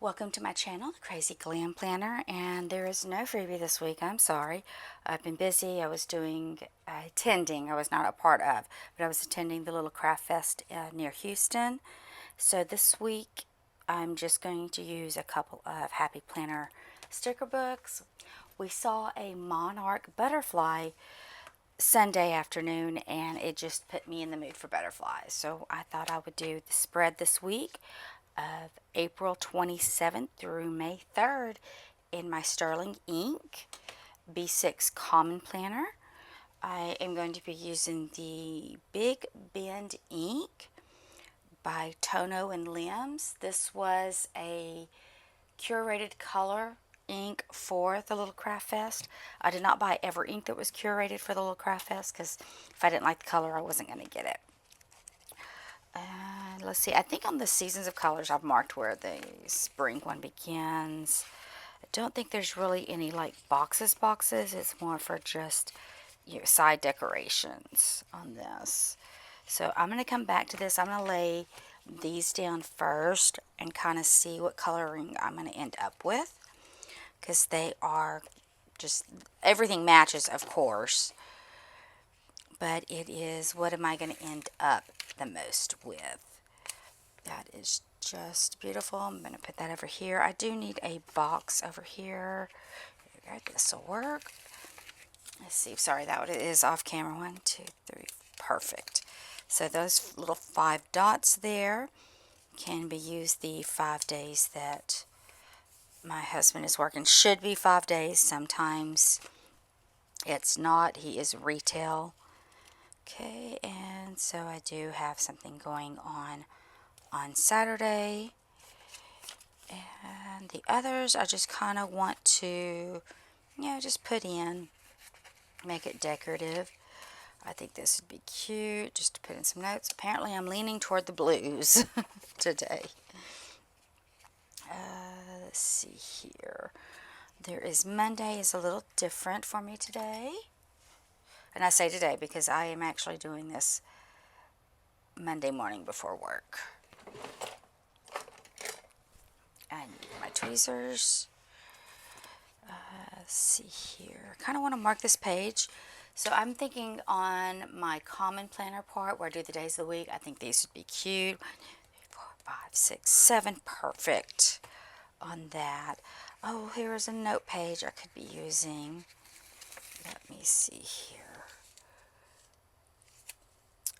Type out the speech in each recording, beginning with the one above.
Welcome to my channel, The Crazy Glam Planner, and there is no freebie this week. I'm sorry. I've been busy. I was attending, I was not a part of, but I was attending the little craft fest near Houston. So this week, I'm just going to use a couple of Happy Planner sticker books. We saw a monarch butterfly Sunday afternoon, and it just put me in the mood for butterflies. So I thought I would do the spread this week of April 27th through May 3rd in my Sterlingink B6 Common Planner. I am going to be using the Big Bend ink by Tono and Limbs. This was a curated color ink for the Little Craft Fest. I did not buy every ink that was curated for the Little Craft Fest because if I didn't like the color, I wasn't going to get it. Let's see, I think on the Seasons of Colors I've marked where the spring one begins. I don't think there's really any like boxes. It's more for just side decorations on this. So I'm going to come back to this. I'm going to lay these down first and kind of see what coloring I'm going to end up with, because they are just, everything matches of course, but it is what am I going to end up the most with. That is just beautiful. I'm going to put that over here. I do need a box over here. This will work. Let's see. Sorry, that is off camera. 1, 2, 3. Perfect. So those little 5 dots there can be used the 5 days that my husband is working. Should be 5 days. Sometimes it's not. He is retail. Okay, and so I do have something going on Saturday, and the others I just kind of want to, just put in, make it decorative. I think this would be cute just to put in some notes. Apparently I'm leaning toward the blues today. Let's see here. There is Monday is a little different for me today, and I say today because I am actually doing this Monday morning before work. I need my tweezers. Let's see here. I kind of want to mark this page. So I'm thinking on my common planner part where I do the days of the week, I think these would be cute. 1, 2, 3, 4, 5, 6, 7. Perfect on that. Oh, here is a note page I could be using. Let me see here.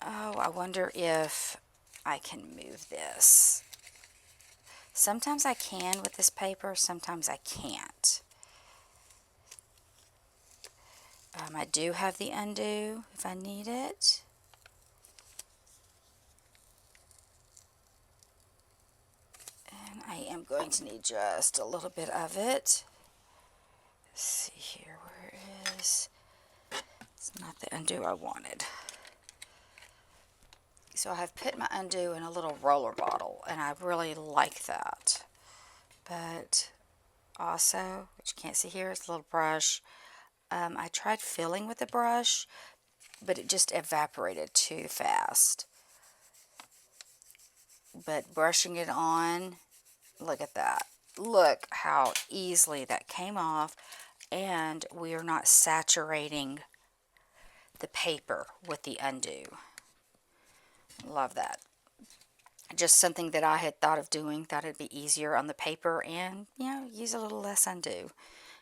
Oh, I wonder if I can move this. Sometimes I can with this paper, sometimes I can't. I do have the undo if I need it. And I am going to need just a little bit of it. Let's see here, where is, it's not the undo I wanted. So I have put my undo in a little roller bottle, and I really like that. But also, what you can't see here is a little brush. I tried filling with the brush, but it just evaporated too fast. But brushing it on, look at that. Look how easily that came off, and we are not saturating the paper with the undo. Love that. Just something that I had thought of doing. Thought it'd be easier on the paper and, use a little less undo.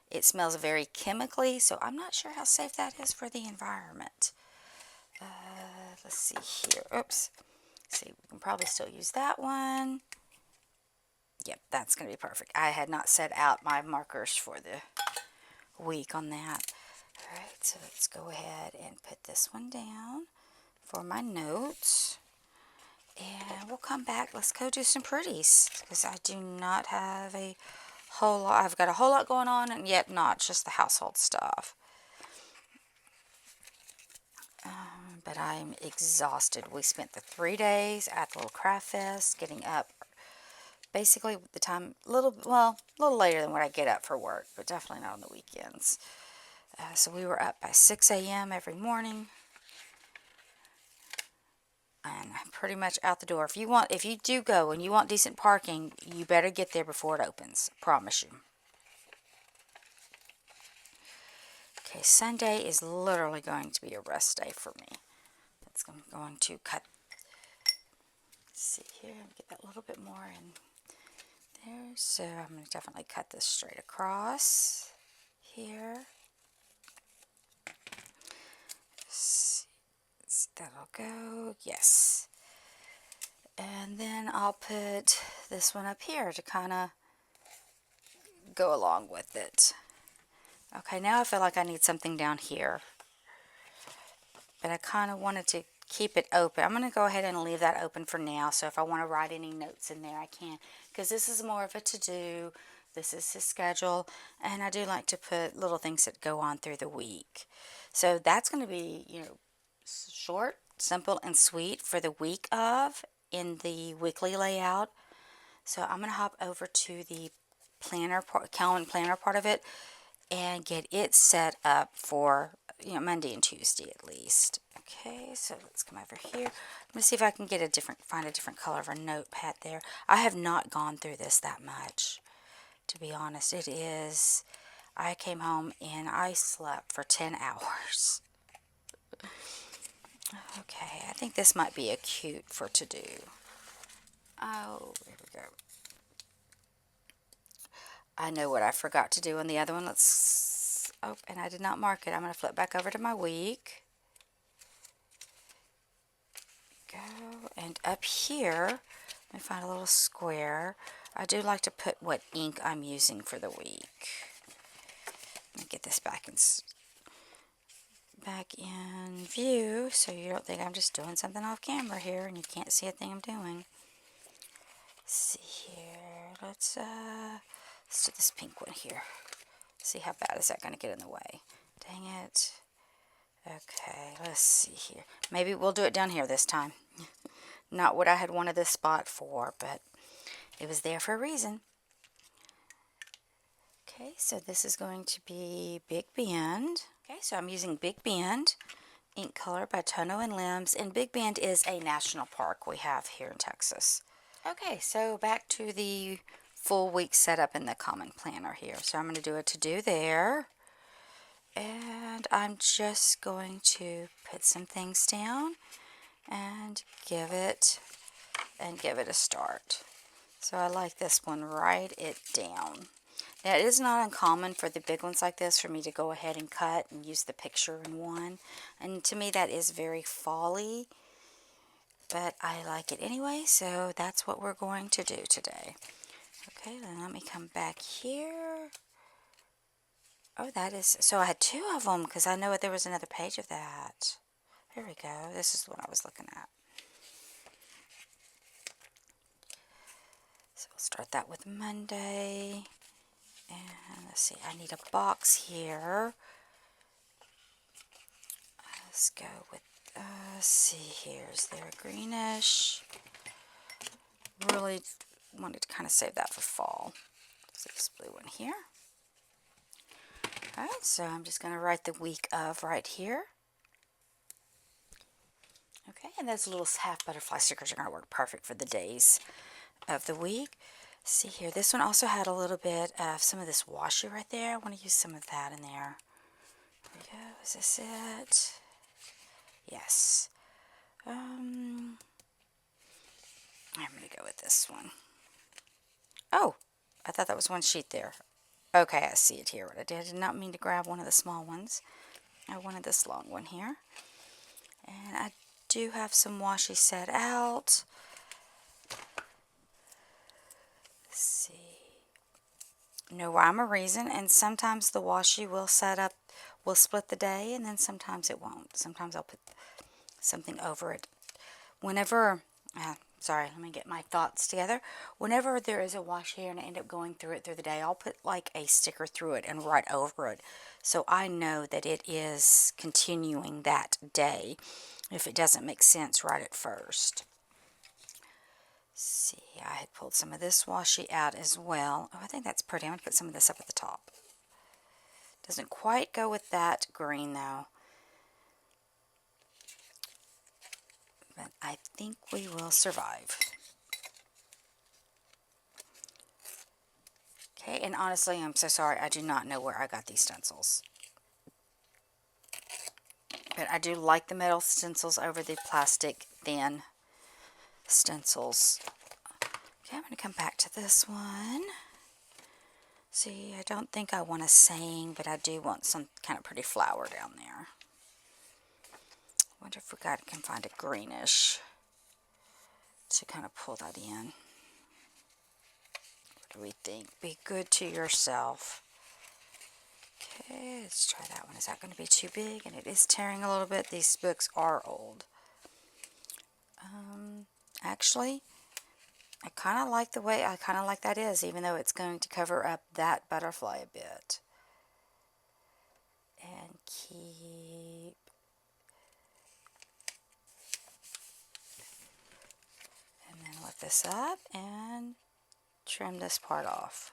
It smells very chemically, so I'm not sure how safe that is for the environment. Let's see here. Oops. See, we can probably still use that one. Yep, that's going to be perfect. I had not set out my markers for the week on that. Alright, so let's go ahead and put this one down for my notes. And we'll come back. Let's go do some pretties, because I do not have a whole lot. I've got a whole lot going on, and yet not just the household stuff. But I'm exhausted. We spent the 3 days at the Little Craft Fest, getting up basically the time, a little later than what I get up for work, but definitely not on the weekends. So we were up by 6 a.m. every morning. and pretty much out the door. If you do go and you want decent parking, you better get there before it opens. Promise you. Okay, Sunday is literally going to be a rest day for me. I'm going to cut. Let's see here, get that a little bit more in there. So I'm going to definitely cut this straight across here. That'll go. Yes. And then I'll put this one up here to kind of go along with it. Okay, now I feel like I need something down here. But I kind of wanted to keep it open. I'm going to go ahead and leave that open for now. So if I want to write any notes in there, I can. Because this is more of a to-do. This is his schedule. And I do like to put little things that go on through the week. So that's going to be, short, simple, and sweet for the week of in the weekly layout. So I'm going to hop over to the planner part, calendar planner part of it, and get it set up for Monday and Tuesday at least. Okay, so let's come over here. I'm gonna see if I can get find a different color of a notepad there. I have not gone through this that much, to be honest. I came home and I slept for 10 hours. Okay, I think this might be a cute for to do. Oh, here we go. I know what I forgot to do on the other one. Oh, and I did not mark it. I'm going to flip back over to my week. Go, and up here, let me find a little square. I do like to put what ink I'm using for the week. Let me get this back in view so you don't think I'm just doing something off camera here and you can't see a thing I'm doing. Let's see here. Let's do this pink one here. See how bad is that going to get in the way. Dang it. Okay, let's see here. Maybe we'll do it down here this time. Not what I had wanted this spot for, but it was there for a reason. Okay, so this is going to be Big Bend. Okay, so I'm using Big Bend ink color by Tono and Limbs, and Big Bend is a national park we have here in Texas. Okay, so back to the full week setup in the Common Planner here. So I'm going to do a to-do there. And I'm just going to put some things down and give it a start. So I like this one, write it down. Now it is not uncommon for the big ones like this for me to go ahead and cut and use the picture in one. And to me that is very fall-y, but I like it anyway, so that's what we're going to do today. Okay, then let me come back here. Oh, that is, so I had two of them because I know there was another page of that. There we go. This is what I was looking at. So we'll start that with Monday. And let's see, I need a box here. Let's go with, let's see here. Is there a greenish? Really wanted to kind of save that for fall. So this blue one here. Alright, so I'm just going to write the week of right here. Okay, and those little half butterfly stickers are going to work perfect for the days of the week. See here, this one also had a little bit of some of this washi right there. I want to use some of that in there. There we go. Is this it? Yes. I'm going to go with this one. Oh, I thought that was one sheet there. Okay, I see it here. What I did not mean to grab one of the small ones. I wanted this long one here. And I do have some washi set out. Let's see. No rhyme or reason, and sometimes the washi will split the day, and then sometimes it won't. Sometimes I'll put something over it. Whenever, sorry, let me get my thoughts together. Whenever there is a washi here and I end up going through it through the day, I'll put like a sticker through it and write over it. So I know that it is continuing that day. If it doesn't make sense, write it first. See, I had pulled some of this washi out as well. Oh, I think that's pretty. I'm going to put some of this up at the top. Doesn't quite go with that green though. but I think we will survive. Okay, and honestly, I'm so sorry. I do not know where I got these stencils. But I do like the metal stencils over the plastic thin stencils. Okay, I'm going to come back to this one. See, I don't think I want to sing, but I do want some kind of pretty flower down there. Wonder if can find a greenish to kind of pull that in. What do we think? Be good to yourself. Okay, let's try that one. Is that going to be too big? And it is tearing a little bit. These books are old. Actually, I kind of like the way, I kind of like that is, even though it's going to cover up that butterfly a bit. And keep, and then lift this up and trim this part off.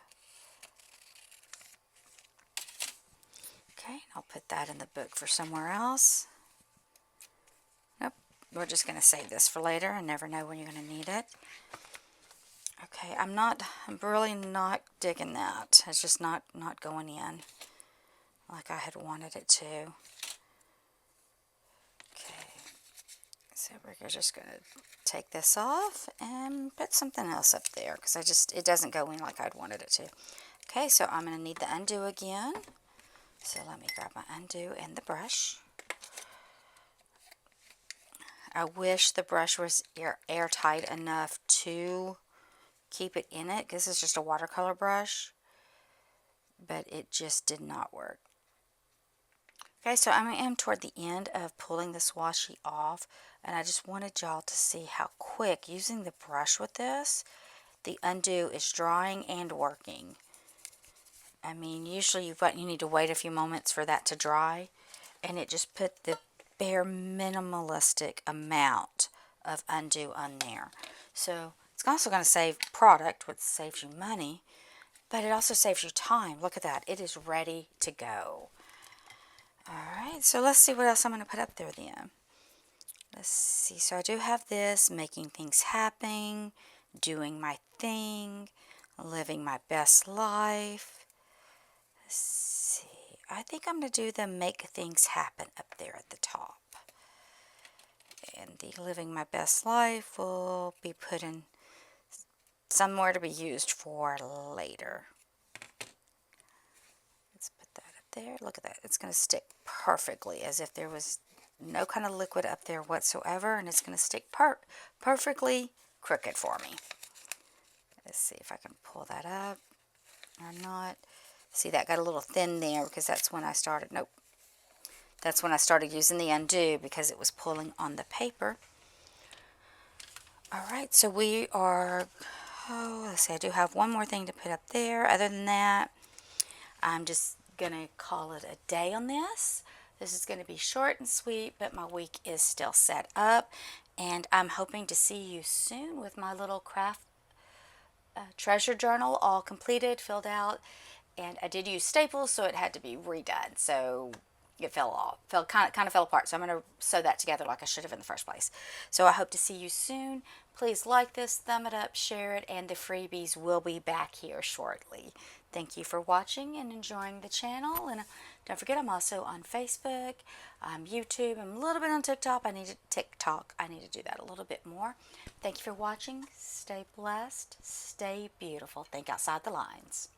Okay, I'll put that in the book for somewhere else. Nope, we're just going to save this for later and never know when you're going to need it. Okay, I'm really not digging that. It's just not going in like I had wanted it to. Okay, so we're just going to take this off and put something else up there because it doesn't go in like I'd wanted it to. Okay, so I'm going to need the undo again. So let me grab my undo and the brush. I wish the brush was airtight enough to keep it in it, because it's just a watercolor brush, but it just did not work. Okay, so I am toward the end of pulling this washi off, and I just wanted y'all to see how quick, using the brush with this, the undo is drying and working. I mean, usually you need to wait a few moments for that to dry, and it just put the bare minimalistic amount of undo on there. So it's also going to save product, which saves you money, but it also saves you time. Look at that. It is ready to go. Alright, so let's see what else I'm going to put up there then. Let's see. So I do have this, making things happen, doing my thing, living my best life. Let's see. I think I'm going to do the make things happen up there at the top. And the living my best life will be put in somewhere to be used for later. Let's put that up there. Look at that. It's going to stick perfectly as if there was no kind of liquid up there whatsoever, and it's going to stick perfectly crooked for me. Let's see if I can pull that up or not. See, that got a little thin there because that's when I started. Nope. That's when I started using the undo because it was pulling on the paper. Alright, so we are, let's see, I do have one more thing to put up there. Other than that, I'm just going to call it a day on this. This is going to be short and sweet, but my week is still set up. And I'm hoping to see you soon with my little craft treasure journal all completed, filled out. And I did use staples, so it had to be redone. So it fell off, kind of fell apart. So I'm going to sew that together like I should have in the first place. So I hope to see you soon. Please like this, thumb it up, share it, and the freebies will be back here shortly. Thank you for watching and enjoying the channel. And don't forget, I'm also on Facebook, YouTube. I'm a little bit on TikTok. I need to do that a little bit more. Thank you for watching. Stay blessed. Stay beautiful. Think outside the lines.